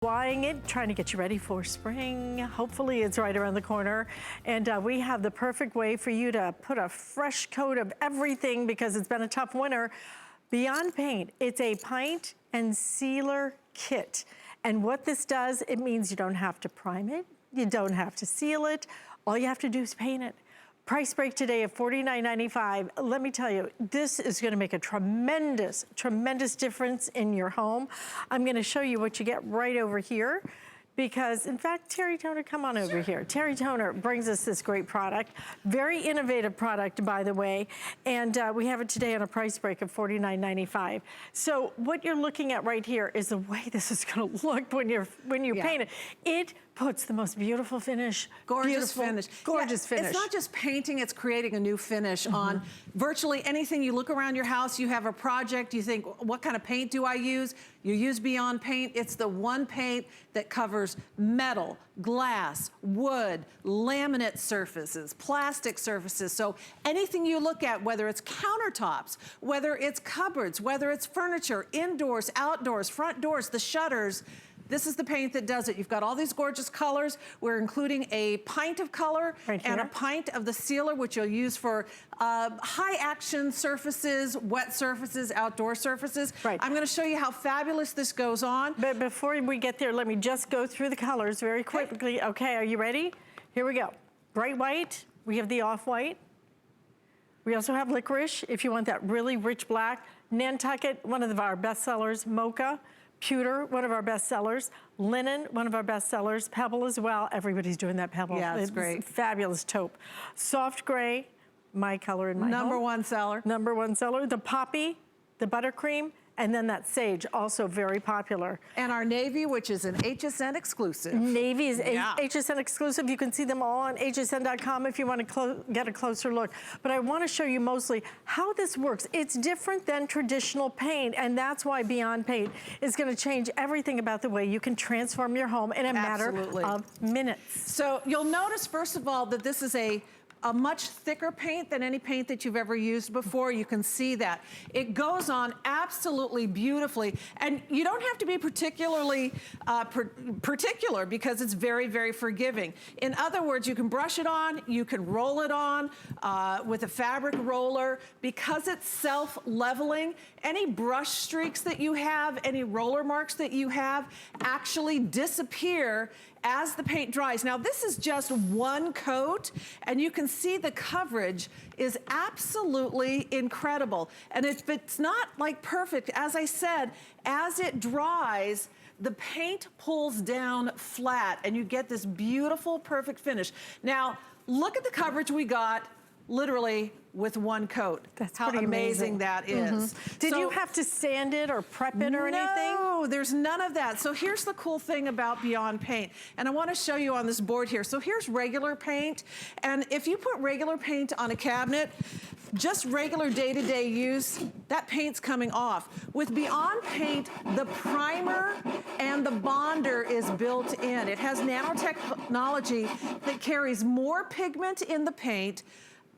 Applying it, trying to get you ready for spring. Hopefully it's right around the corner. And we have the perfect way for you to put a fresh coat of everything because it's been a tough winter. Beyond Paint, it's a Pint and Sealer Kit. And what this does, it means you don't have to prime it, you don't have to seal it, all you have to do is paint it. Price break today of $49.95. Let me tell you, this is gonna make a tremendous, tremendous difference in your home. I'm gonna show you what you get right over here because, in fact, Terry Toner, come on over here. Terry Toner brings us this great product. Very innovative product, by the way, and we have it today on a price break of $49.95. So what you're looking at right here is the way this is gonna look when you paint it. It puts the most beautiful finish. Gorgeous finish. Gorgeous finish. It's not just painting, it's creating a new finish on virtually anything. You look around your house, you have a project, you think, what kind of paint do I use? You use Beyond Paint. It's the one paint that covers metal, glass, wood, laminate surfaces, plastic surfaces. So anything you look at, whether it's countertops, whether it's cupboards, whether it's furniture, indoors, outdoors, front doors, the shutters, this is the paint that does it. You've got all these gorgeous colors. We're including a pint of color and a pint of the sealer, which you'll use for high action surfaces, wet surfaces, outdoor surfaces. Right. I'm gonna show you how fabulous this goes on. But before we get there, let me just go through the colors very quickly. Okay, are you ready? Here we go. Bright white, we have the off-white. We also have licorice, if you want that really rich black. Nantucket, one of our best sellers. Mocha. Pewter, one of our best sellers. Linen, one of our best sellers. Pebble as well. Everybody's doing that pebble. Yeah, it's great. Fabulous taupe. Soft gray, my color in my Number home. one seller. Number one seller. The poppy, the buttercream, and then that sage, also very popular. And our navy, which is an HSN exclusive. Navy is HSN exclusive. You can see them all on hsn.com if you want to get a closer look. But I want to show you mostly how this works. It's different than traditional paint, and that's why Beyond Paint is going to change everything about the way you can transform your home in a matter of minutes. So you'll notice, first of all, that this is a much thicker paint than any paint that you've ever used before. You can see that. It goes on absolutely beautifully. And you don't have to be particularly particular because it's very, very forgiving. In other words, you can brush it on, you can roll it on with a fabric roller. Because it's self-leveling, any brush streaks that you have, any roller marks that you have actually disappear as the paint dries. Now this is just one coat and you can see the coverage is absolutely incredible. And if it's not like perfect, as I said, as it dries, the paint pulls down flat and you get this beautiful, perfect finish. Now look at the coverage we got literally with one coat. That's how amazing that is. Did you have to sand it or prep it or anything? No, there's none of that. So here's the cool thing about Beyond Paint. And I want to show you on this board here. So here's regular paint. And if you put regular paint on a cabinet, just regular day-to-day use, that paint's coming off. With Beyond Paint, the primer and the bonder is built in. It has nanotechnology that carries more pigment in the paint.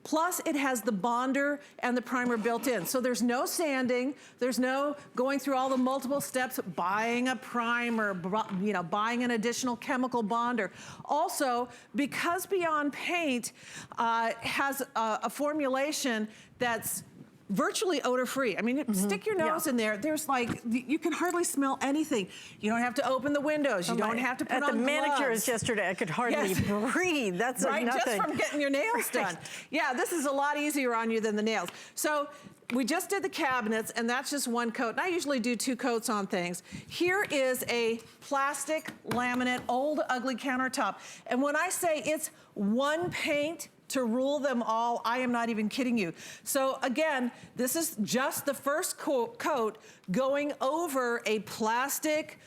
Plus, it has the bonder and the primer built in. So there's no sanding, there's no going through all the multiple steps, buying a primer, you know, buying an additional chemical bonder. Also, because Beyond Paint has a formulation that's virtually odor-free. I mean, stick your nose in there. There's like, you can hardly smell anything. You don't have to open the windows. You don't have to put on gloves. At the manicurist yesterday, I could hardly breathe. That's right, nothing. just from getting your nails done. Yeah, this is a lot easier on you than the nails. So we just did the cabinets, and that's just one coat. And I usually do two coats on things. Here is a plastic laminate, old, ugly countertop. And when I say it's one paint to rule them all, I am not even kidding you. So again, this is just the first coat going over a plastic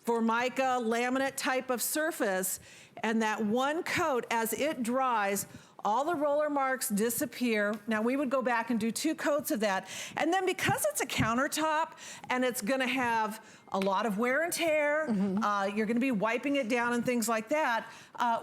Formica laminate type of surface, and that one coat, as it dries, all the roller marks disappear. Now we would go back and do two coats of that. And then because it's a countertop and it's gonna have a lot of wear and tear. You're gonna be wiping it down and things like that.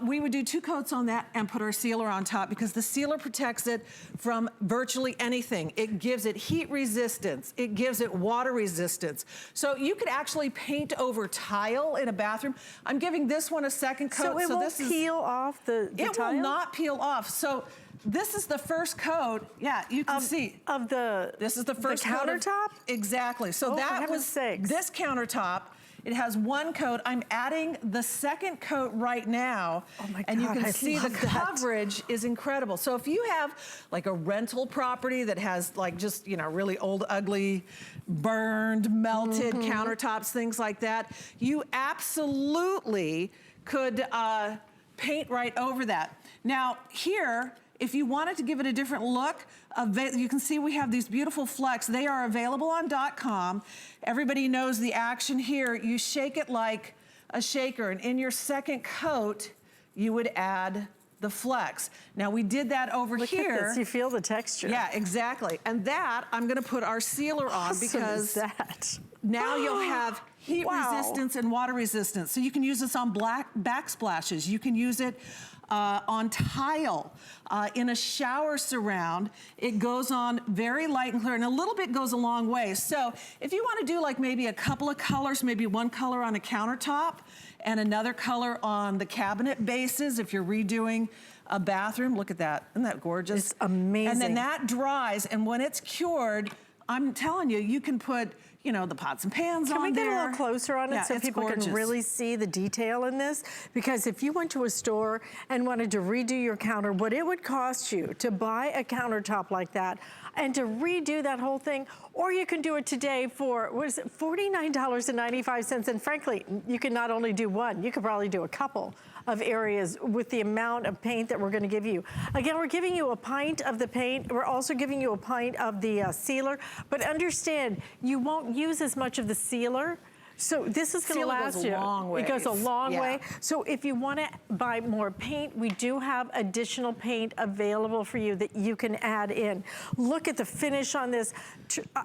We would do 2 coats on that and put our sealer on top because the sealer protects it from virtually anything. It gives it heat resistance. It gives it water resistance. So you could actually paint over tile in a bathroom. I'm giving this one a second coat. So it won't peel off the tile? It will not peel off. So this is the first coat. Yeah, you can see. Of the This is the first coat countertop? Exactly. So that was this countertop. It has 1 coat. I'm adding the second coat right now. Oh my God, and you can I see the love that. coverage is incredible. So if you have like a rental property that has like just, you know, really old, ugly, burned, melted countertops, things like that, you absolutely could paint right over that. Now here, if you wanted to give it a different look, you can see we have these beautiful flecks. They are available on .com. Everybody knows the action here. You shake it like a shaker, and in your second coat, you would add the flecks. Now we did that over Look here. At this. You feel the texture. Yeah, exactly. And that, I'm gonna put our sealer on Awesome because is that? now you'll have heat resistance and water resistance. So you can use this on backsplashes. You can use it on tile, in a shower surround. It goes on very light and clear, and a little bit goes a long way. So if you want to do like maybe a couple of colors, maybe 1 color on a countertop and another color on the cabinet bases, if you're redoing a bathroom, look at that. Isn't that gorgeous? It's amazing. And then that dries, and when it's cured, I'm telling you, you can put, you know, the pots and pans on there. Can we get a little closer on it so people gorgeous. can really see the detail in this? Because if you went to a store and wanted to redo your counter, what it would cost you to buy a countertop like that and to redo that whole thing, or you can do it today for, what is it, $49.95. And frankly, you can not only do one, you could probably do a couple of areas with the amount of paint that we're gonna give you. Again, we're giving you a pint of the paint. We're also giving you a pint of the sealer, but understand, you won't use as much of the sealer. So this is gonna last you. It goes a long way. So if you wanna buy more paint, we do have additional paint available for you that you can add in. Look at the finish on this.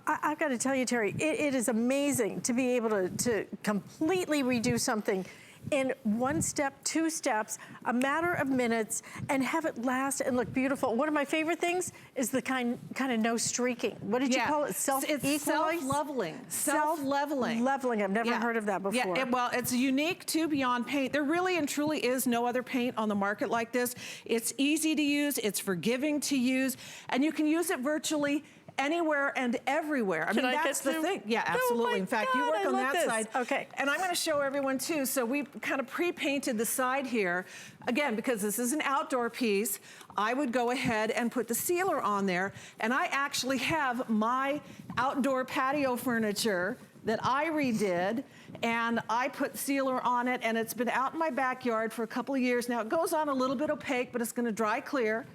I've gotta tell you, Terry, it is amazing to be able to completely redo something in 1 step, 2 steps, a matter of minutes, and have it last and look beautiful. One of my favorite things is the kind of no streaking. What did you call it? It's self-leveling. Self-leveling. Leveling. I've never heard of that before. Yeah, well, it's unique to Beyond Paint. There really and truly is no other paint on the market like this. It's easy to use, it's forgiving to use, and you can use it virtually anywhere and everywhere. I mean, that's the thing. Yeah, absolutely. In fact, you work on that side. Okay. And I'm going to show everyone too. So we kind of pre-painted the side here. Again, because this is an outdoor piece, I would go ahead and put the sealer on there. And I actually have my outdoor patio furniture that I redid, and I put sealer on it, and it's been out in my backyard for a couple of years now. It goes on a little bit opaque, but it's going to dry clear.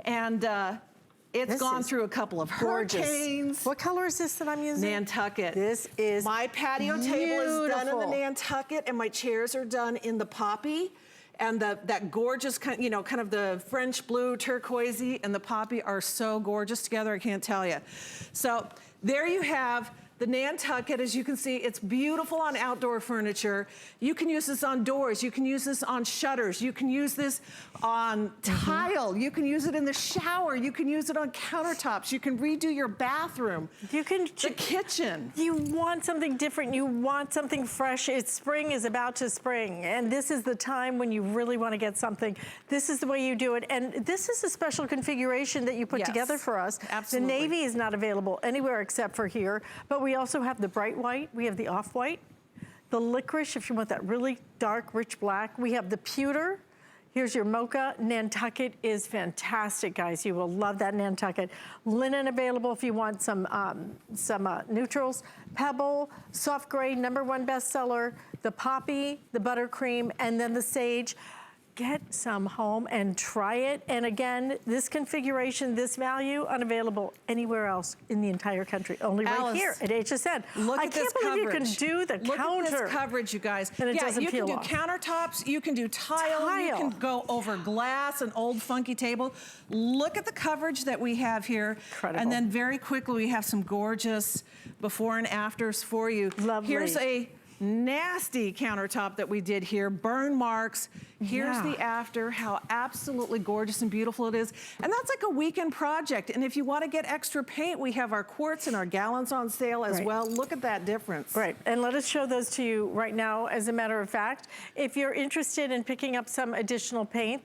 And it's gone through a couple of hurricanes. What color is this that I'm using? Nantucket. This is my patio table is done in the Nantucket, and my chairs are done in the poppy. And that gorgeous kind, you know, kind of the French blue, turquoisey, and the poppy are so gorgeous together, I can't tell you. So there you have the Nantucket. As you can see, it's beautiful on outdoor furniture. You can use this on doors. You can use this on shutters. You can use this on tile. You can use it in the shower. You can use it on countertops. You can redo your bathroom. You can the kitchen. You want something different. You want something fresh. Spring is about to spring, and this is the time when you really want to get something. This is the way you do it, and this is a special configuration that you put together for us. Absolutely. The navy is not available anywhere except for here, but we also have the bright white. We have the off-white, the licorice if you want that really dark, rich black. We have the pewter. Here's your mocha. Nantucket is fantastic, guys. You will love that Nantucket. Linen available if you want some neutrals. Pebble, soft gray, #1 bestseller. The poppy, the buttercream, and then the sage. get some home and try it. And again, this configuration, this value, unavailable anywhere else in the entire country, only right Alice, here at HSN. Look I at can't this believe coverage. you can do the Look counter. at this coverage, you guys. And it doesn't you peel can do off. countertops, you can do tile, you can go over glass, an old funky table. Look at the coverage that we have here. Incredible. And then very quickly, we have some gorgeous before and afters for you. Lovely. Here's a nasty countertop that we did here, burn marks. Here's the after, how absolutely gorgeous and beautiful it is. And that's like a weekend project. And if you want to get extra paint, we have our quarts and our gallons on sale as well. Look at that difference. Right, and let us show those to you right now, as a matter of fact. If you're interested in picking up some additional paint,